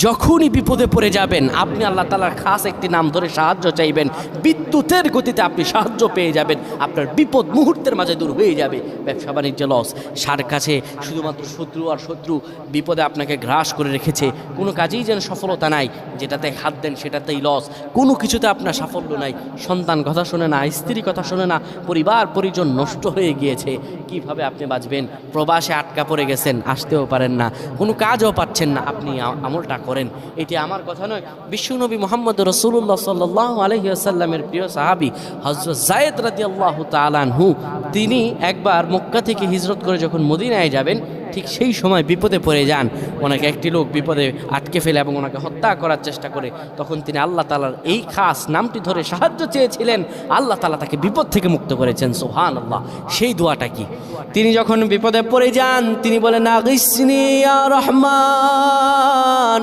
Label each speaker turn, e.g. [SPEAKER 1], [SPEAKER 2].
[SPEAKER 1] যখনই বিপদে পড়ে যাবেন আপনি আল্লাহ তাআলার খাস একটি নাম ধরে সাহায্য চাইবেন, বিদ্যুতের গতিতে আপনি সাহায্য পেয়ে যাবেন, আপনার বিপদ মুহূর্তের মাঝে দূর হয়ে যাবে। ব্যবসা বাণিজ্য লস, সার কাছে শুধুমাত্র শত্রু আর শত্রু বিপদে আপনাকে গ্রাস করে রেখেছে, কোনো কাজেই যেন সফলতা নাই, যেটাতে হাত দেন সেটাতেই লস, কোনো কিছুতে আপনার সাফল্য নাই, সন্তান কথা শোনে না, স্ত্রী কথা শোনে না, পরিবার পরিজন নষ্ট হয়ে গিয়েছে, কিভাবে আপনি বাঁচবেন? প্রবাসে আটকা পড়ে গেছেন, আসতেও পারেন না, কোনো কাজও পাচ্ছেন না, আপনি আমলটা করেন। এটি আমার কথা নয়, বিশ্বনবী মুহাম্মদ রাসূলুল্লাহ সাল্লাল্লাহু আলাইহি ওয়াসাল্লামের প্রিয় সাহাবী হযরত যায়েদ রাদিয়াল্লাহু তাআলা আনহু, তিনি একবার মক্কা থেকে হিজরত করে যখন মদিনায় যাবেন, ঠিক সেই সময় বিপদে পড়ে যান। ওনাকে একটি লোক বিপদে আটকে ফেলে এবং ওনাকে হত্যা করার চেষ্টা করে। তখন তিনি আল্লাহ তাআলার এই খাস নামটি ধরে সাহায্য চেয়েছিলেন, আল্লাহ তাআলা তাকে বিপদ থেকে মুক্ত করেছেন। সুবহানাল্লাহ। সেই দোয়াটা কি? তিনি যখন বিপদে পড়ে যান তিনি বলেন, আগিসনি ইয়া রহমান।